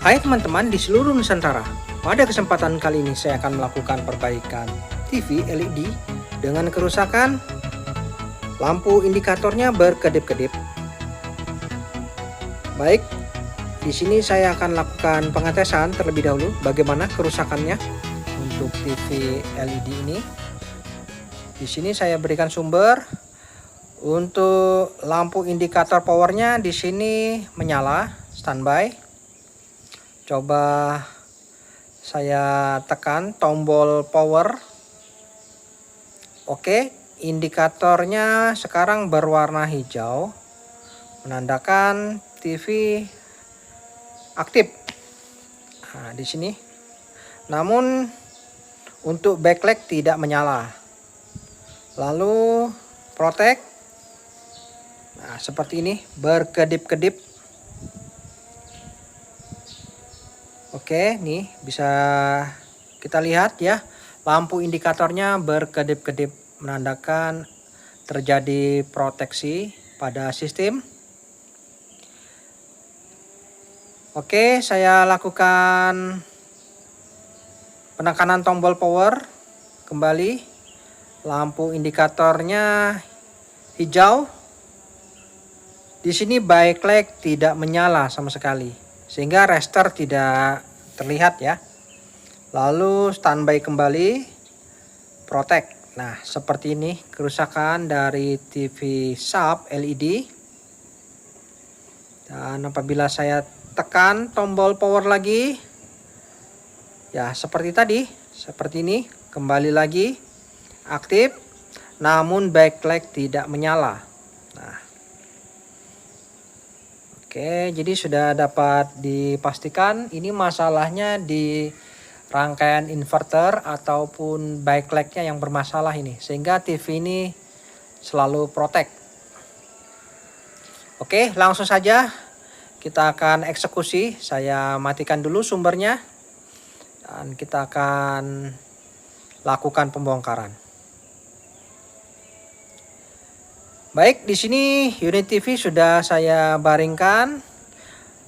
Hai teman-teman di seluruh Nusantara, pada kesempatan kali ini saya akan melakukan perbaikan TV LED dengan kerusakan lampu indikatornya berkedip-kedip. Baik, di sini saya akan lakukan pengetesan terlebih dahulu bagaimana kerusakannya untuk TV LED ini. Di sini saya berikan sumber untuk lampu indikator powernya di sini menyala standby. Coba saya tekan tombol power. Oke, indikatornya sekarang berwarna hijau, menandakan TV aktif. Nah, di sini. Namun untuk backlight tidak menyala. Lalu protect. Nah, seperti ini berkedip-kedip. Oke, nih bisa kita lihat ya, lampu indikatornya berkedip-kedip menandakan terjadi proteksi pada sistem. Oke, saya lakukan penekanan tombol power kembali. Lampu indikatornya hijau. Di sini backlight tidak menyala sama sekali, sehingga raster tidak terlihat ya. Lalu standby kembali, protect. Nah, seperti ini kerusakan dari TV sub LED. Dan apabila saya tekan tombol power lagi, ya seperti tadi, seperti ini, kembali lagi aktif, namun backlight tidak menyala. Nah, oke, jadi sudah dapat dipastikan ini masalahnya di rangkaian inverter ataupun backlightnya yang bermasalah ini, sehingga TV ini selalu protect. Oke, langsung saja kita akan eksekusi. Saya matikan dulu sumbernya dan kita akan lakukan pembongkaran. Baik, di sini unit TV sudah saya baringkan.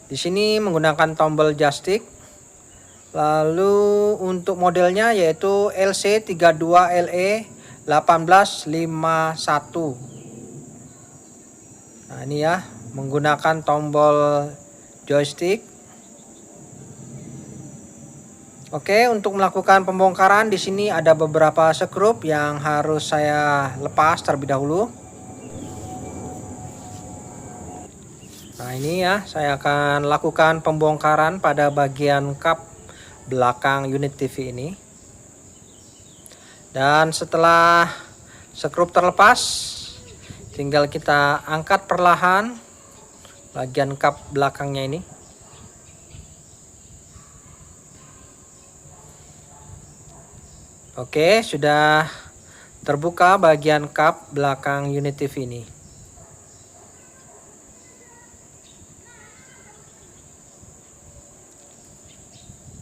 Di sini menggunakan tombol joystick. Lalu untuk modelnya yaitu LC32LE1851. Nah, ini ya, menggunakan tombol joystick. Oke, untuk melakukan pembongkaran di sini ada beberapa skrup yang harus saya lepas terlebih dahulu. Nah, ini ya, saya akan lakukan pembongkaran pada bagian kap belakang unit TV ini. Dan setelah skrup terlepas, tinggal kita angkat perlahan bagian kap belakangnya ini. Oke, sudah terbuka bagian kap belakang unit TV ini.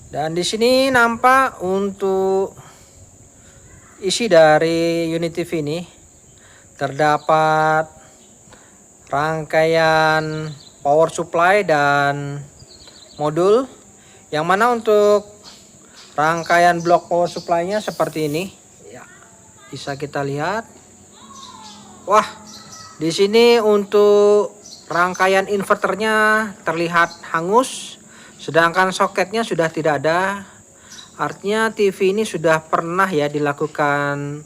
Dan di sini nampak untuk isi dari unit TV ini terdapat rangkaian power supply dan modul, yang mana untuk rangkaian blok power supply-nya seperti ini. Ya, bisa kita lihat. Wah, di sini untuk rangkaian inverternya terlihat hangus. Sedangkan soketnya sudah tidak ada. Artinya TV ini sudah pernah ya dilakukan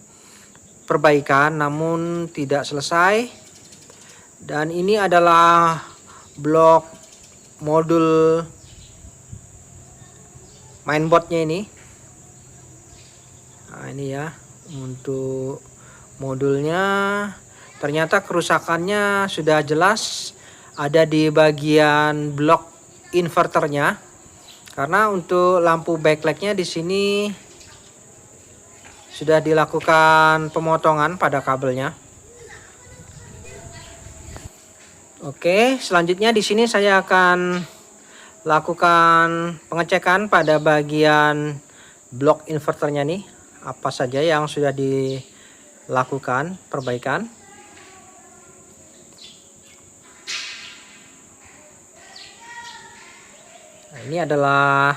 perbaikan namun tidak selesai. Dan ini adalah blok modul mainboardnya ini. Nah, ini ya untuk modulnya. Ternyata kerusakannya sudah jelas ada di bagian blok inverternya, karena untuk lampu backlightnya di sini sudah dilakukan pemotongan pada kabelnya. Oke, selanjutnya di sini saya akan lakukan pengecekan pada bagian blok inverternya nih, apa saja yang sudah dilakukan perbaikan. Nah, ini adalah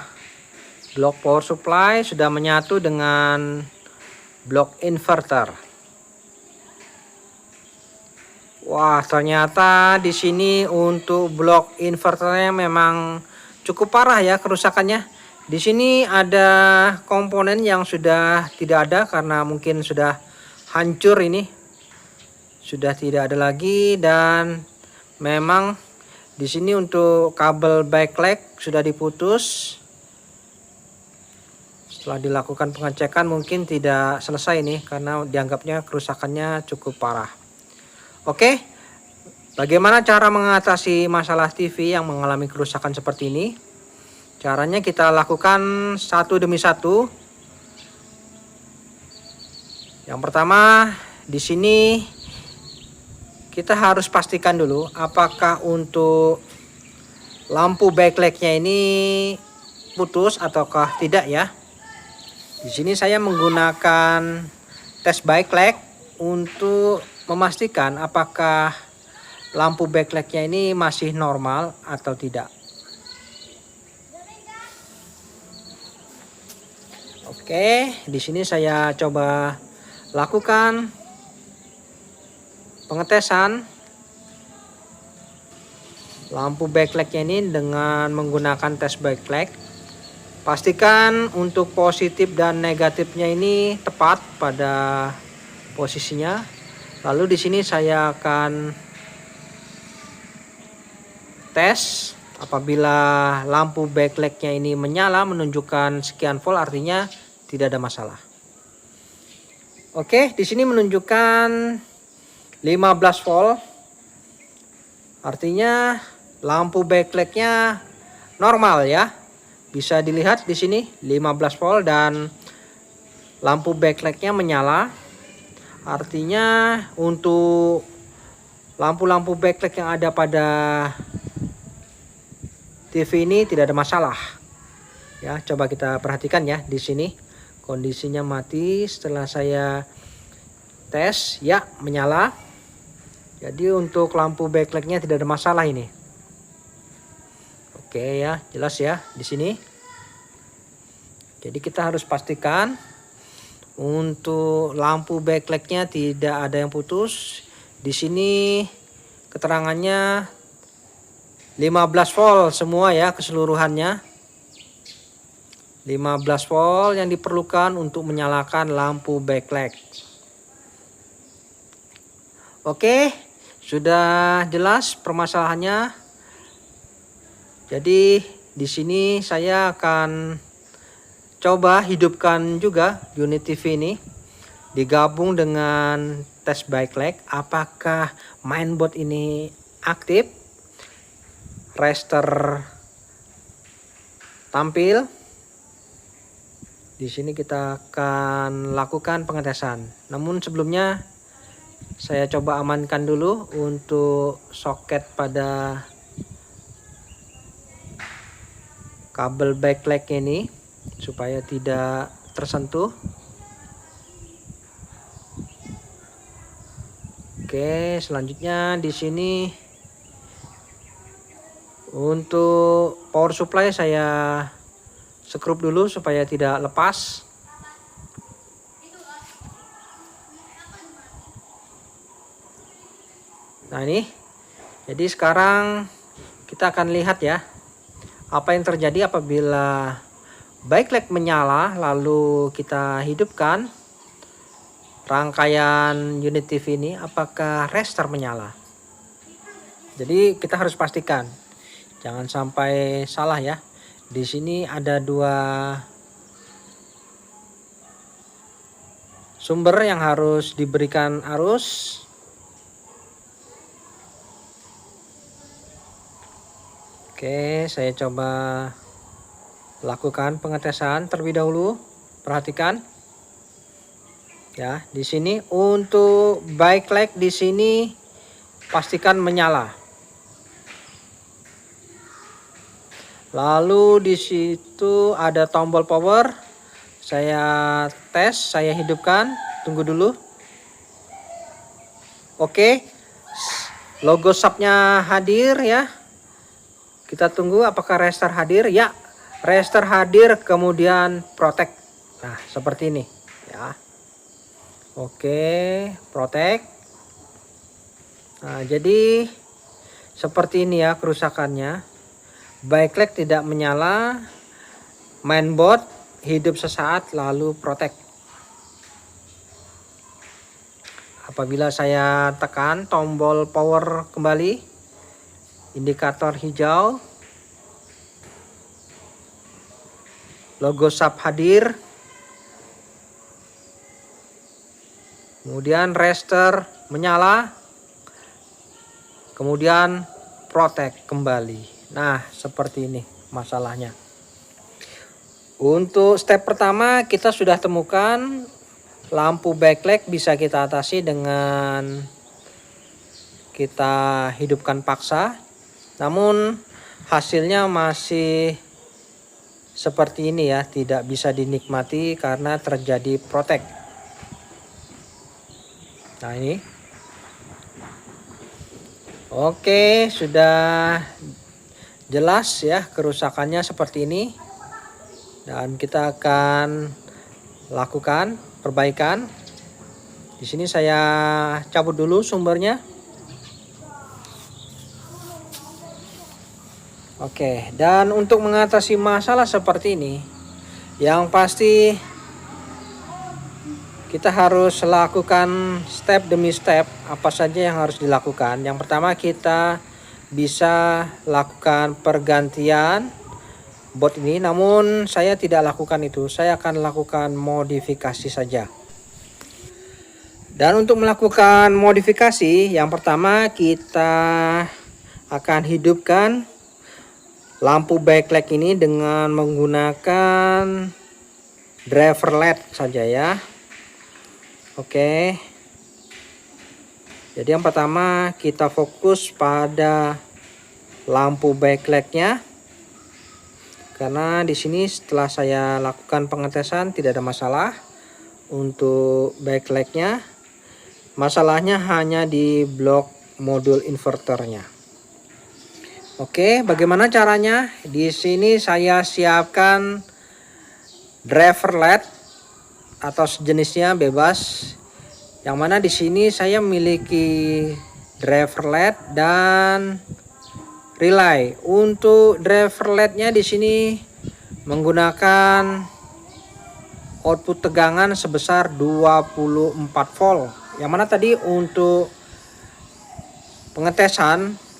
blok power supply sudah menyatu dengan blok inverter. Wah, ternyata di sini untuk blok inverternya memang cukup parah ya kerusakannya. Di sini ada komponen yang sudah tidak ada karena mungkin sudah hancur ini. Sudah tidak ada lagi, dan memang di sini untuk kabel backlight sudah diputus. Setelah dilakukan pengecekan mungkin tidak selesai nih karena dianggapnya kerusakannya cukup parah. Oke, bagaimana cara mengatasi masalah TV yang mengalami kerusakan seperti ini? Caranya kita lakukan satu demi satu. Yang pertama, di sini kita harus pastikan dulu apakah untuk lampu backlightnya ini putus ataukah tidak ya. Di sini saya menggunakan tes backlight untuk memastikan apakah lampu backlightnya ini masih normal atau tidak. Oke, di sini saya coba lakukan pengetesan lampu backlightnya ini dengan menggunakan tes backlight. Pastikan untuk positif dan negatifnya ini tepat pada posisinya. Lalu di sini saya akan tes apabila lampu backlightnya ini menyala menunjukkan sekian volt, artinya tidak ada masalah. Oke, di sini menunjukkan 15 volt. Artinya lampu backlightnya normal ya. Bisa dilihat di sini 15 volt dan lampu backlightnya menyala. Artinya untuk lampu-lampu backlight yang ada pada TV ini tidak ada masalah. Ya, coba kita perhatikan ya di sini kondisinya mati. Setelah saya tes, ya menyala. Jadi untuk lampu backlightnya tidak ada masalah ini. Oke ya, jelas ya di sini. Jadi kita harus pastikan untuk lampu backlightnya tidak ada yang putus. Di sini keterangannya 15 volt semua ya keseluruhannya. 15 volt yang diperlukan untuk menyalakan lampu backlight. Oke, sudah jelas permasalahannya. Jadi di sini saya akan coba hidupkan juga unit TV ini, digabung dengan tes backlight. Apakah mainboard ini aktif, raster tampil. Di sini kita akan lakukan pengetesan. Namun sebelumnya saya coba amankan dulu untuk soket pada kabel backlight ini supaya tidak tersentuh. Oke, selanjutnya di sini untuk power supply saya skrup dulu supaya tidak lepas. Nah ini, jadi sekarang kita akan lihat ya apa yang terjadi apabila backlight menyala lalu kita hidupkan rangkaian unit TV ini, apakah raster menyala. Jadi kita harus pastikan, jangan sampai salah ya. Di sini ada dua sumber yang harus diberikan arus. Oke, saya coba lakukan pengetesan terlebih dahulu. Perhatikan ya, di sini untuk backlight di sini pastikan menyala. Lalu di situ ada tombol power. Saya tes, saya hidupkan. Tunggu dulu. Oke, logo subnya hadir ya. Kita tunggu apakah resistor hadir. Ya, resistor hadir, kemudian protect. Nah, seperti ini ya. Oke, protect. Nah, jadi seperti ini ya kerusakannya. Backlight tidak menyala, mainboard hidup sesaat lalu protect. Apabila saya tekan tombol power kembali, indikator hijau, logo sub hadir, kemudian resistor menyala, kemudian protect kembali. Nah, seperti ini masalahnya. Untuk step pertama kita sudah temukan lampu backlight bisa kita atasi dengan kita hidupkan paksa. Namun hasilnya masih seperti ini ya, tidak bisa dinikmati karena terjadi protect. Nah, ini. Oke, sudah jelas ya kerusakannya seperti ini. Dan kita akan lakukan perbaikan. Di sini saya cabut dulu sumbernya. Oke, dan untuk mengatasi masalah seperti ini, yang pasti kita harus lakukan step demi step apa saja yang harus dilakukan. Yang pertama, kita bisa lakukan pergantian board ini, namun saya tidak lakukan itu. Saya akan lakukan modifikasi saja. Dan untuk melakukan modifikasi, yang pertama kita akan hidupkan lampu backlight ini dengan menggunakan driver LED saja ya. Oke. Jadi yang pertama kita fokus pada lampu backlightnya, karena di sini setelah saya lakukan pengetesan tidak ada masalah untuk backlightnya. Masalahnya hanya di blok modul inverternya. Oke, bagaimana caranya? Di sini saya siapkan driver LED atau sejenisnya bebas. Yang mana di sini saya memiliki driver LED dan relay. Untuk driver LED-nya di sini menggunakan output tegangan sebesar 24 volt. Yang mana tadi untuk pengetesan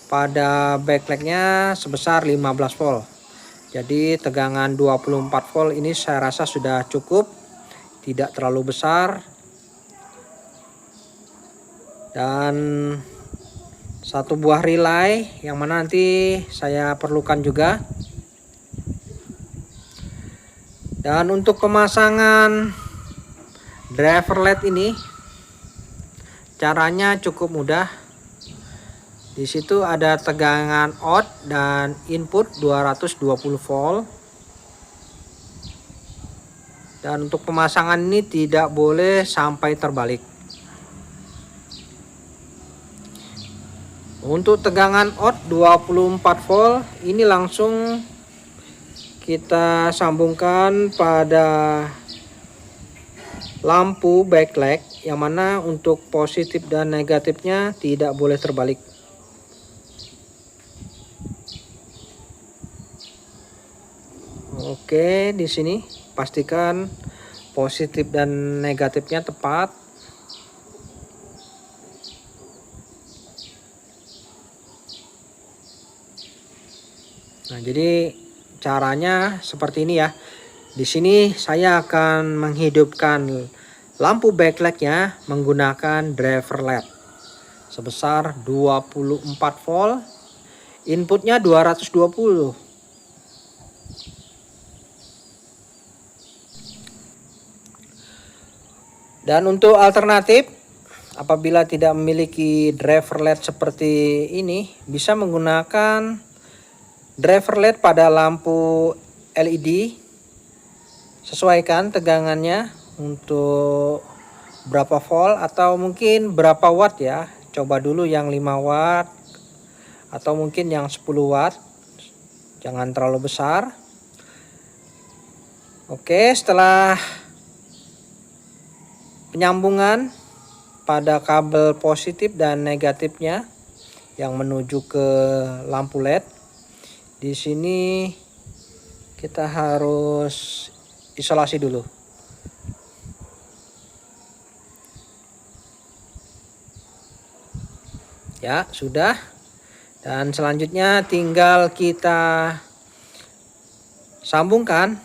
pada backlight-nya sebesar 15 volt. Jadi tegangan 24 volt ini saya rasa sudah cukup, tidak terlalu besar. Dan satu buah relay yang mana nanti saya perlukan juga. Dan untuk pemasangan driver LED ini caranya cukup mudah. Di situ ada tegangan out dan input 220 volt. Dan untuk pemasangan ini tidak boleh sampai terbalik. Untuk tegangan out 24 volt ini langsung kita sambungkan pada lampu backlight, yang mana untuk positif dan negatifnya tidak boleh terbalik. Oke, di sini pastikan positif dan negatifnya tepat. Nah, jadi caranya seperti ini ya. Di sini saya akan menghidupkan lampu backlightnya menggunakan driver LED sebesar 24 volt. Inputnya 220. Dan untuk alternatif, apabila tidak memiliki driver LED seperti ini, bisa menggunakan driver LED pada lampu LED. Sesuaikan tegangannya untuk berapa volt atau mungkin berapa watt ya. Coba dulu yang 5 watt atau mungkin yang 10 watt. jangan terlalu besar. Oke, setelah penyambungan pada kabel positif dan negatifnya yang menuju ke lampu LED, di sini kita harus isolasi dulu. Ya, sudah. Dan selanjutnya tinggal kita sambungkan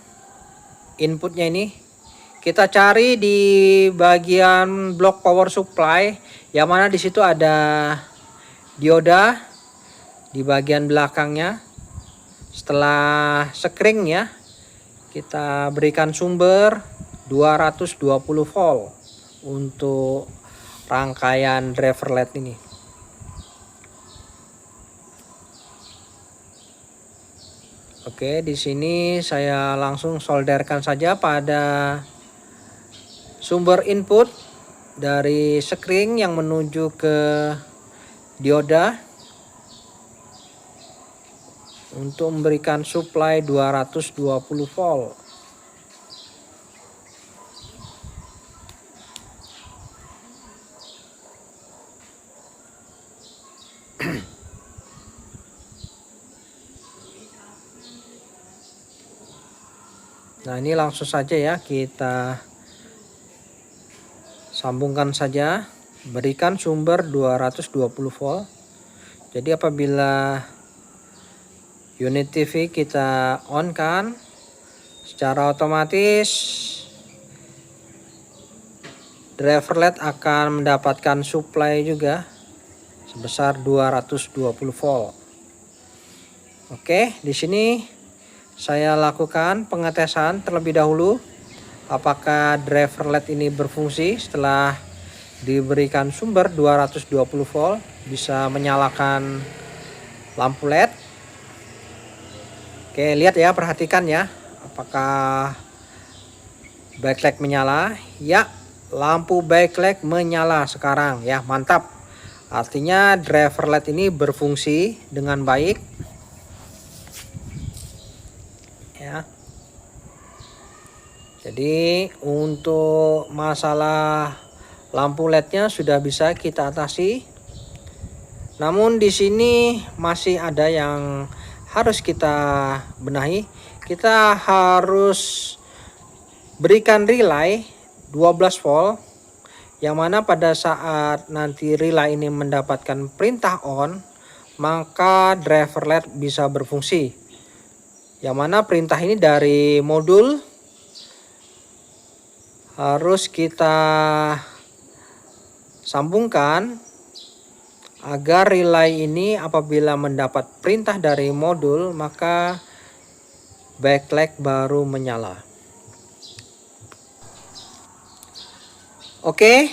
inputnya ini. Kita cari di bagian blok power supply, yang mana di situ ada dioda di bagian belakangnya. Setelah sekring ya, kita berikan sumber 220 volt untuk rangkaian driver LED ini. Oke, di sini saya langsung solderkan saja pada sumber input dari sekring yang menuju ke dioda untuk memberikan supply 220 volt. Nah, ini langsung saja ya, kita sambungkan saja, berikan sumber 220 volt. Jadi apabila unit TV kita on kan, secara otomatis driver LED akan mendapatkan supply juga sebesar 220 volt. Oke, di sini saya lakukan pengetesan terlebih dahulu apakah driver LED ini berfungsi. Setelah diberikan sumber 220 volt, bisa menyalakan lampu LED. Oke, lihat ya, perhatikan ya, apakah backlight menyala. Ya, lampu backlight menyala sekarang ya, mantap. Artinya driver LED ini berfungsi dengan baik ya. Jadi untuk masalah lampu LED-nya sudah bisa kita atasi. Namun di sini masih ada yang harus kita benahi. Kita harus berikan relay 12 volt, yang mana pada saat nanti relay ini mendapatkan perintah on, maka driver LED bisa berfungsi. Yang mana perintah ini dari modul harus kita sambungkan agar relay ini apabila mendapat perintah dari modul, maka backlight baru menyala. Oke,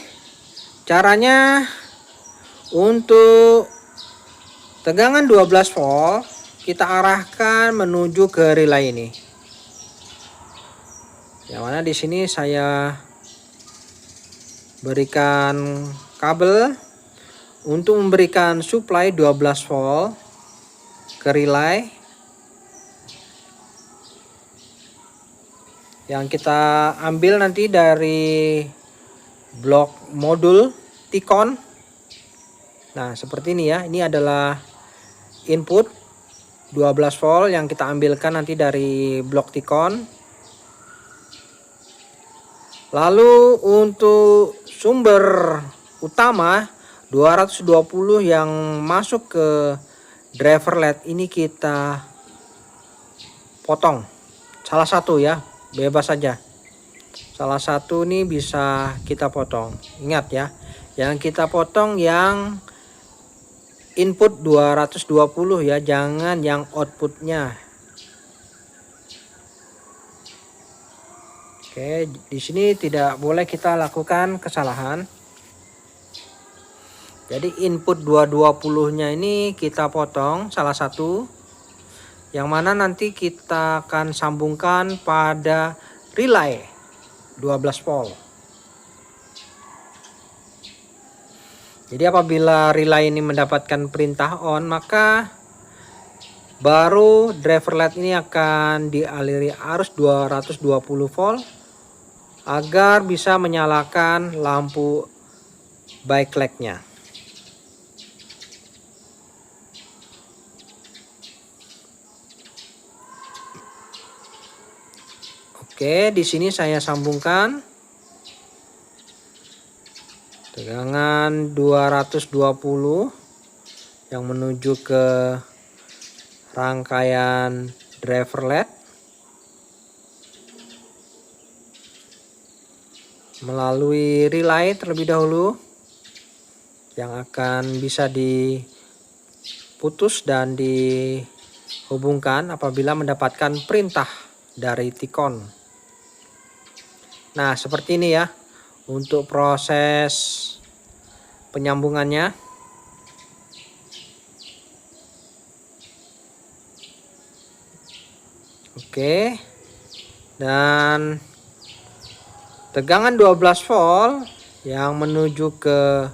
caranya untuk tegangan 12 volt kita arahkan menuju ke relay ini. Yang mana di sini saya berikan kabel untuk memberikan supply 12 volt ke relay yang kita ambil nanti dari blok modul T-Con. Nah, seperti ini ya. Ini adalah input 12 volt yang kita ambilkan nanti dari blok T-Con. Lalu untuk sumber utama 220 yang masuk ke driver LED ini kita potong salah satu ya, bebas saja. Salah satu ini bisa kita potong. Ingat ya, yang kita potong yang input 220 ya, jangan yang outputnya. Oke, di sini tidak boleh kita lakukan kesalahan. Jadi input 220-nya ini kita potong salah satu, yang mana nanti kita akan sambungkan pada relay 12 volt. Jadi apabila relay ini mendapatkan perintah on, maka baru driver LED ini akan dialiri arus 220 volt agar bisa menyalakan lampu backlight-nya. Oke, di sini saya sambungkan tegangan 220 yang menuju ke rangkaian driver LED melalui relay terlebih dahulu yang akan bisa diputus dan dihubungkan apabila mendapatkan perintah dari T-Con. Nah, seperti ini ya untuk proses penyambungannya. Oke. Dan tegangan 12 volt yang menuju ke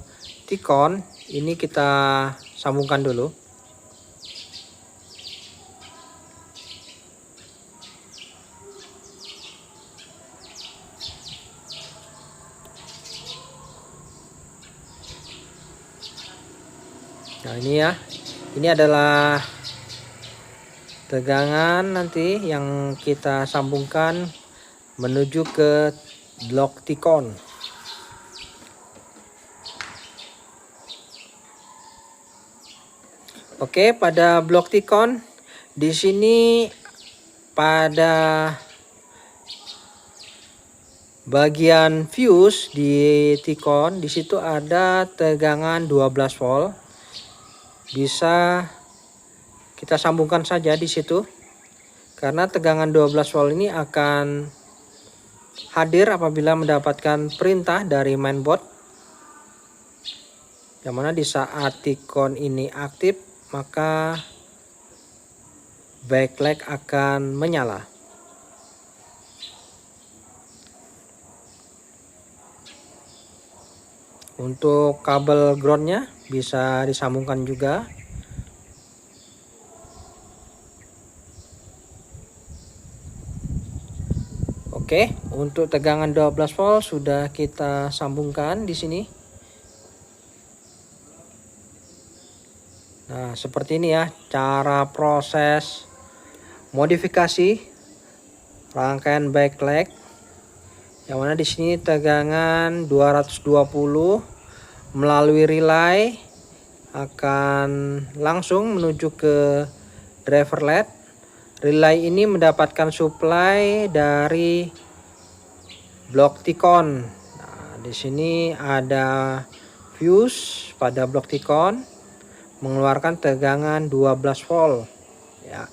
T-Con ini kita sambungkan dulu. Nah, ini ya. Ini adalah tegangan nanti yang kita sambungkan menuju ke blok T-Con. Oke, pada blok T-Con di sini pada bagian fuse di T-Con di situ ada tegangan 12 volt. Bisa kita sambungkan saja di situ karena tegangan 12 volt ini akan hadir apabila mendapatkan perintah dari mainboard, yang mana di saat T-Con ini aktif maka backlight akan menyala. Untuk kabel groundnya bisa disambungkan juga. Oke, untuk tegangan 12 volt sudah kita sambungkan di sini. Nah, seperti ini ya cara proses modifikasi rangkaian backlight. Yang mana di sini tegangan 220 melalui relay akan langsung menuju ke driver LED. Relay ini mendapatkan supply dari blok T-Con. Nah, di sini ada fuse pada blok T-Con mengeluarkan tegangan 12 volt ya.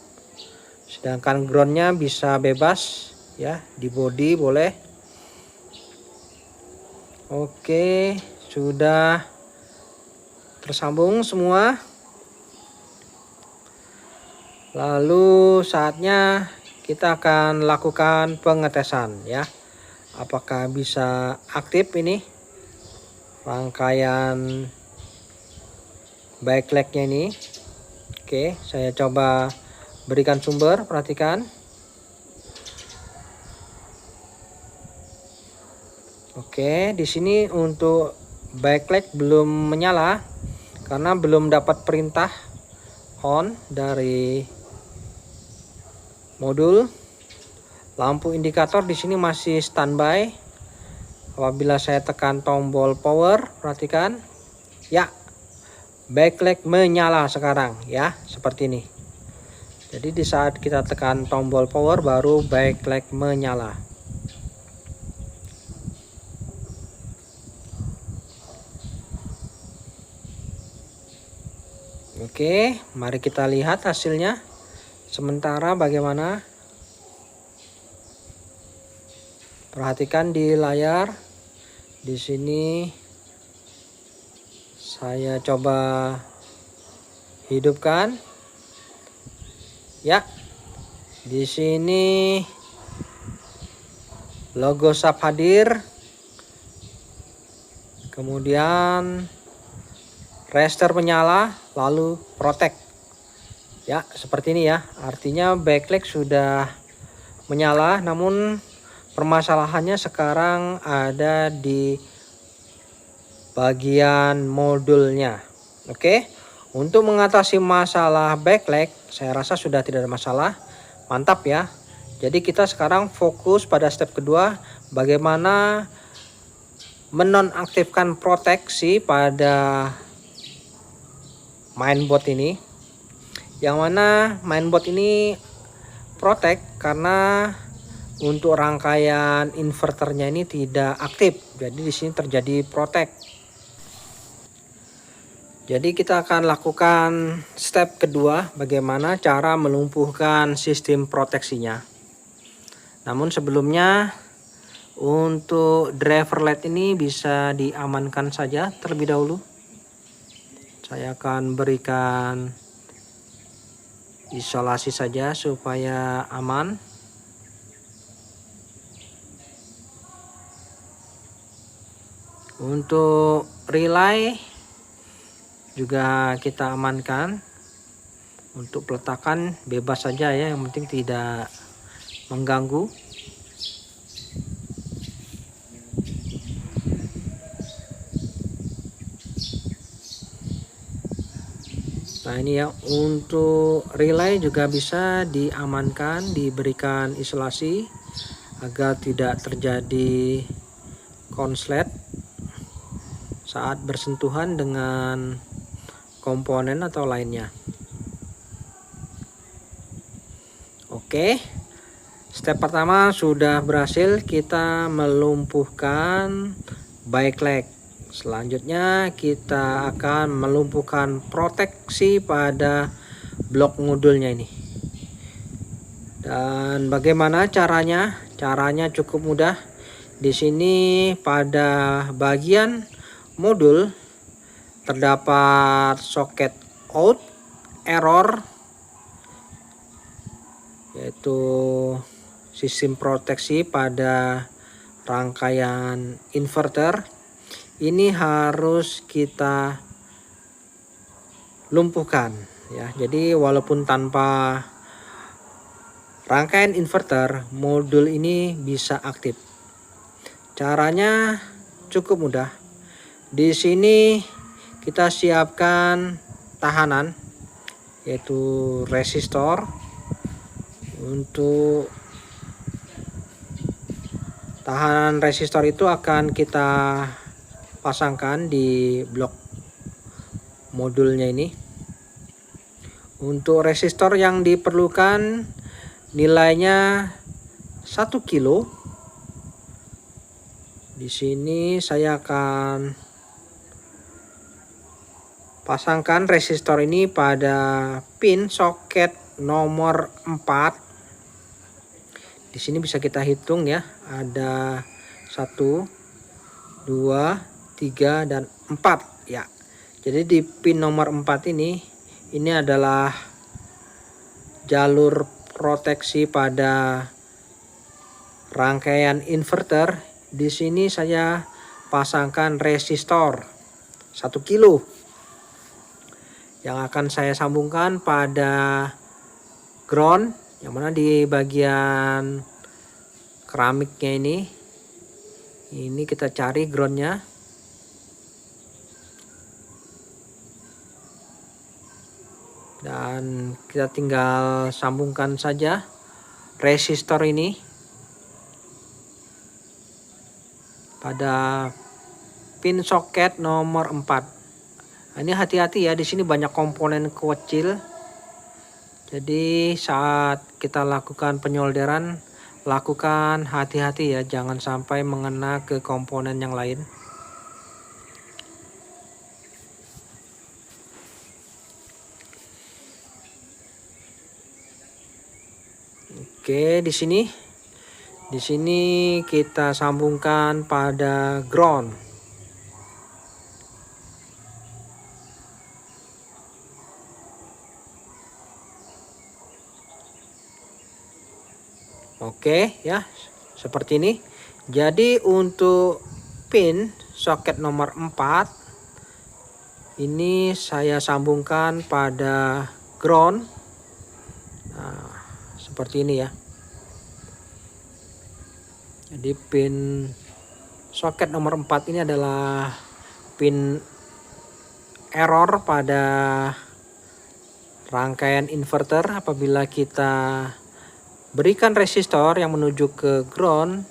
Sedangkan groundnya bisa bebas ya, di body boleh. Oke, sudah tersambung semua. Lalu saatnya kita akan lakukan pengetesan ya. Apakah bisa aktif ini rangkaian backlight-nya ini. Oke, saya coba berikan sumber, perhatikan. Oke, di sini untuk backlight belum menyala karena belum dapat perintah on dari modul. Lampu indikator di sini masih standby. Apabila saya tekan tombol power, perhatikan. Ya, backlight menyala sekarang ya, seperti ini. Jadi di saat kita tekan tombol power baru backlight menyala. Oke, mari kita lihat hasilnya sementara bagaimana. Perhatikan di layar. Di sini saya coba hidupkan. Ya. Di sini logo SAP hadir. Kemudian register menyala, lalu protect. Ya, seperti ini ya. Artinya backlight sudah menyala, namun permasalahannya sekarang ada di bagian modulnya. Oke. Untuk mengatasi masalah backlight, saya rasa sudah tidak ada masalah. Mantap ya. Jadi kita sekarang fokus pada step kedua, bagaimana menonaktifkan proteksi pada mainboard ini. Yang mana mainboard ini protect karena untuk rangkaian inverternya ini tidak aktif. Jadi di sini terjadi protect. Jadi kita akan lakukan step kedua, bagaimana cara melumpuhkan sistem proteksinya. Namun sebelumnya untuk driver LED ini bisa diamankan saja terlebih dahulu. Saya akan berikan isolasi saja supaya aman. Untuk relay juga kita amankan. Untuk peletakan bebas saja ya, yang penting tidak mengganggu. Nah ini ya, untuk relay juga bisa diamankan, diberikan isolasi agar tidak terjadi konslet saat bersentuhan dengan komponen atau lainnya. Oke, step pertama sudah berhasil, kita melumpuhkan backlight. Selanjutnya kita akan melumpuhkan proteksi pada blok modulnya ini. Dan bagaimana caranya? Caranya cukup mudah. Di sini pada bagian modul terdapat soket out error, yaitu sistem proteksi pada rangkaian inverter. Ini harus kita lumpuhkan ya. Jadi walaupun tanpa rangkaian inverter, modul ini bisa aktif. Caranya cukup mudah. Di sini kita siapkan tahanan, yaitu resistor. Untuk tahanan resistor itu akan kita pasangkan di blok modulnya ini. Untuk resistor yang diperlukan nilainya 1 kilo. Di sini saya akan pasangkan resistor ini pada pin soket nomor 4. Di sini bisa kita hitung ya, ada 1, 2, 3 dan 4 ya. Jadi di pin nomor 4 ini adalah jalur proteksi pada rangkaian inverter. Di sini saya pasangkan resistor 1 kilo yang akan saya sambungkan pada ground, yang mana di bagian keramiknya ini kita cari groundnya. Dan kita tinggal sambungkan saja resistor ini pada pin soket nomor 4. Ini hati-hati ya, di sini banyak komponen kecil. Jadi saat kita lakukan penyolderan, lakukan hati-hati ya, jangan sampai mengena ke komponen yang lain. Oke, di sini kita sambungkan pada ground. Oke ya, seperti ini. Jadi untuk pin soket nomor 4 ini saya sambungkan pada ground. seperti ini ya. Jadi pin soket nomor 4 ini adalah pin error pada rangkaian inverter. Apabila kita berikan resistor yang menuju ke ground,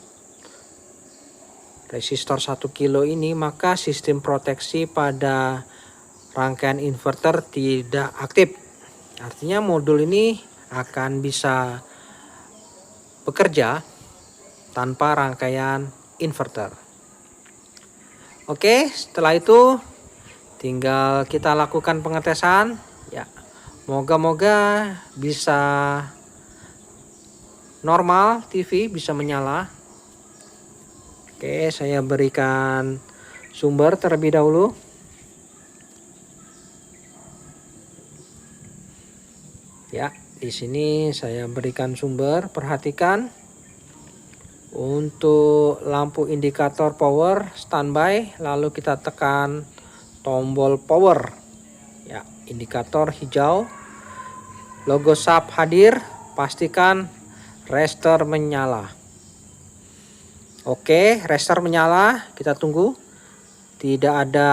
resistor 1 kilo ini, maka sistem proteksi pada rangkaian inverter tidak aktif. Artinya modul ini akan bisa bekerja tanpa rangkaian inverter. Oke, setelah itu tinggal kita lakukan pengetesan ya. Moga-moga bisa normal, TV bisa menyala. Oke, saya berikan sumber terlebih dahulu. Ya, di sini saya berikan sumber. Perhatikan. Untuk lampu indikator power standby, lalu kita tekan tombol power. Ya, indikator hijau. Logo sub hadir, pastikan resistor menyala. Oke, resistor menyala, kita tunggu. Tidak ada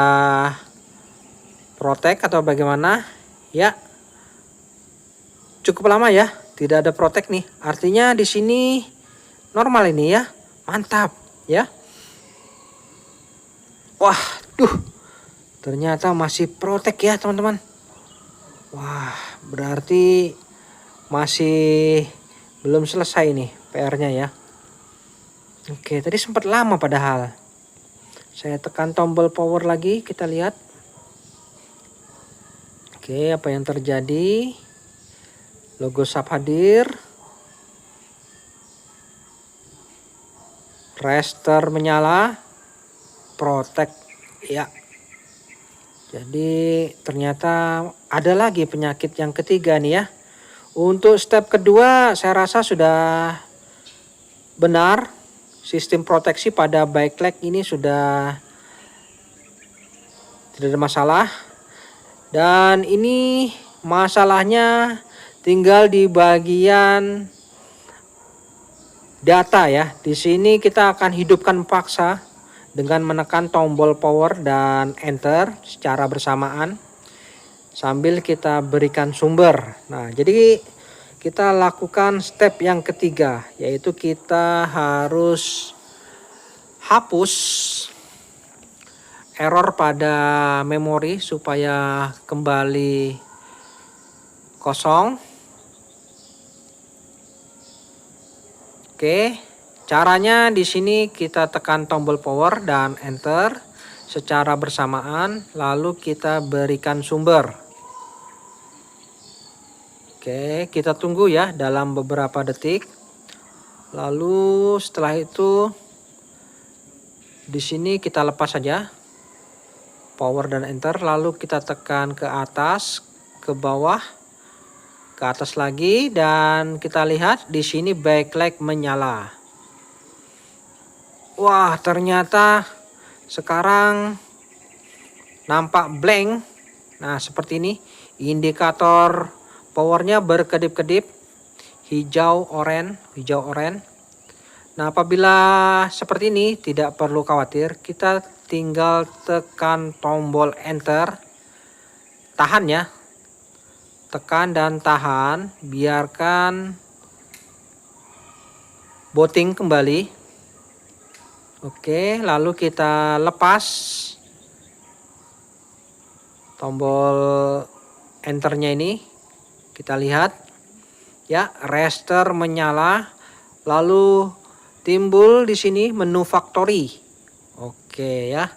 protek atau bagaimana? Ya. Cukup lama ya, tidak ada protek nih. Artinya di sini normal ini ya, mantap ya. Wah, ternyata masih protek ya teman-teman. Wah, berarti masih belum selesai nih PR-nya ya. Oke, tadi sempat lama padahal. Saya tekan tombol power lagi, kita lihat. Oke, apa yang terjadi? Logo sub hadir. Resistor menyala, protek ya. Jadi ternyata ada lagi penyakit yang ketiga nih ya. Untuk step kedua saya rasa sudah benar. Sistem proteksi pada backlight ini sudah tidak ada masalah. Dan ini masalahnya tinggal di bagian data ya. Di sini kita akan hidupkan paksa dengan menekan tombol power dan enter secara bersamaan sambil kita berikan sumber. Nah, jadi kita lakukan step yang ketiga, yaitu kita harus hapus error pada memori supaya kembali kosong. Oke, caranya di sini kita tekan tombol power dan enter secara bersamaan, lalu kita berikan sumber. Oke, kita tunggu ya dalam beberapa detik. Lalu setelah itu di sini kita lepas saja power dan enter, lalu kita tekan ke atas, ke bawah, ke atas lagi, dan kita lihat di sini backlight menyala. Wah, ternyata sekarang nampak blank. Nah, seperti ini. Indikator powernya berkedip-kedip hijau oranye. Nah, apabila seperti ini tidak perlu khawatir, kita tinggal tekan tombol enter. Tahan ya. Tekan dan tahan, biarkan booting kembali. Oke, lalu kita lepas tombol enternya ini. Kita lihat ya, resistor menyala, lalu timbul di sini menu factory. Oke ya.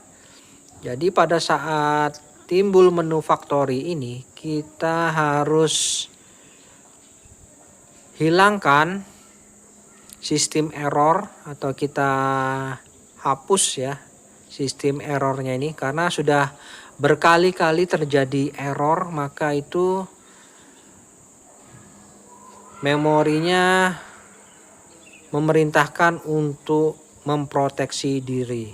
Jadi pada saat timbul menu factory ini, kita harus hilangkan sistem error atau kita hapus ya sistem errornya ini, karena sudah berkali-kali terjadi error, maka itu memorinya memerintahkan untuk memproteksi diri.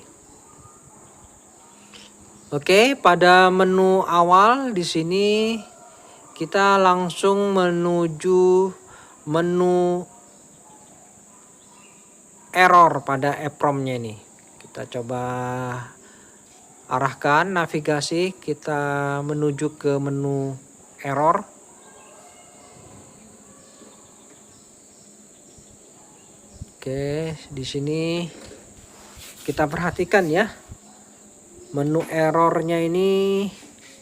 Oke, pada menu awal di sini kita langsung menuju menu error pada EEPROM-nya ini. Kita coba arahkan navigasi kita menuju ke menu error. Oke, di sini kita perhatikan ya. Menu errornya ini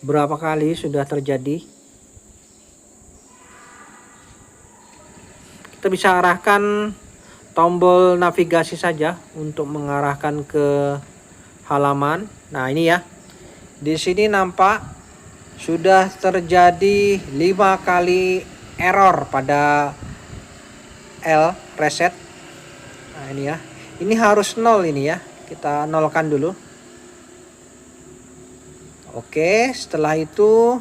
berapa kali sudah terjadi. Kita bisa arahkan tombol navigasi saja untuk mengarahkan ke halaman. Nah, ini ya. Di sini nampak sudah terjadi 5 kali error pada L reset. Nah, ini ya. Ini harus 0 ini ya. Kita nolkan dulu. Oke, setelah itu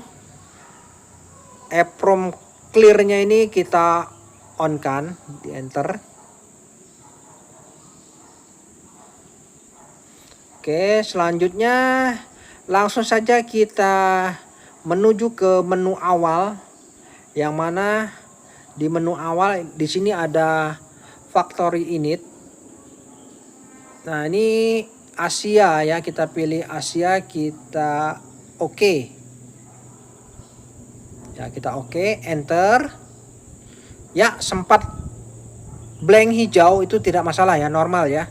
EEPROM clear-nya ini kita on kan, di enter. Oke, selanjutnya langsung saja kita menuju ke menu awal, yang mana di menu awal di sini ada factory init. Nah, ini Asia ya, kita pilih Asia, kita oke. Ya, kita oke, enter. Ya, sempat blank hijau, itu tidak masalah ya, normal ya.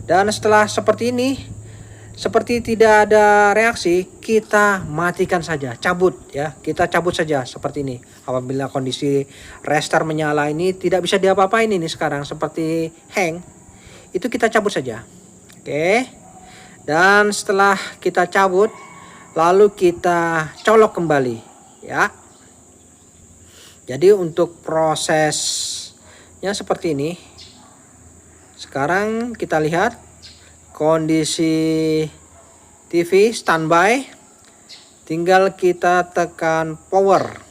Dan setelah seperti ini, seperti tidak ada reaksi, kita matikan saja, cabut ya. Kita cabut saja seperti ini. Apabila kondisi restart menyala ini tidak bisa diapa-apain ini sekarang, seperti hang, itu kita cabut saja. Oke. Dan setelah kita cabut, lalu kita colok kembali ya. Jadi untuk prosesnya seperti ini. Sekarang kita lihat kondisi TV standby. Tinggal kita tekan power.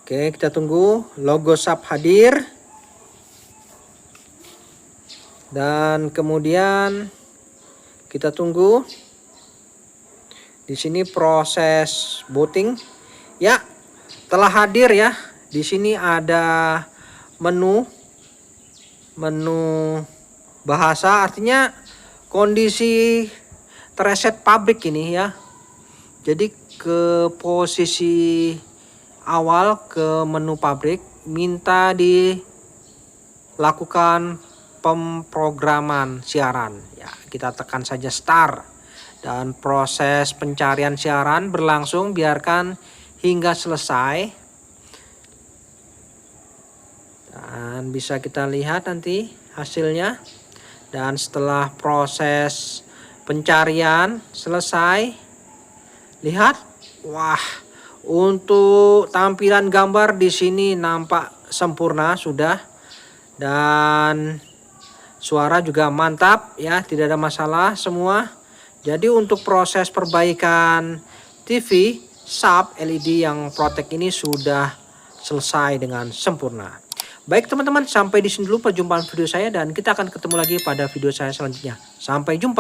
Oke, kita tunggu logo SAP hadir. Dan kemudian kita tunggu. Di sini proses booting. Ya, telah hadir ya. Di sini ada menu bahasa, artinya kondisi terreset pabrik ini ya. Jadi ke posisi awal ke menu pabrik, minta dilakukan pemrograman siaran. Ya, kita tekan saja start. Dan proses pencarian siaran berlangsung, biarkan hingga selesai. Dan bisa kita lihat nanti hasilnya. Dan setelah proses pencarian selesai, lihat, wah, untuk tampilan gambar di sini nampak sempurna sudah. Dan suara juga mantap ya, tidak ada masalah semua. Jadi untuk proses perbaikan TV SAP LED yang Protect ini sudah selesai dengan sempurna. Baik teman-teman, sampai di sini dulu perjumpaan video saya, dan kita akan ketemu lagi pada video saya selanjutnya. Sampai jumpa.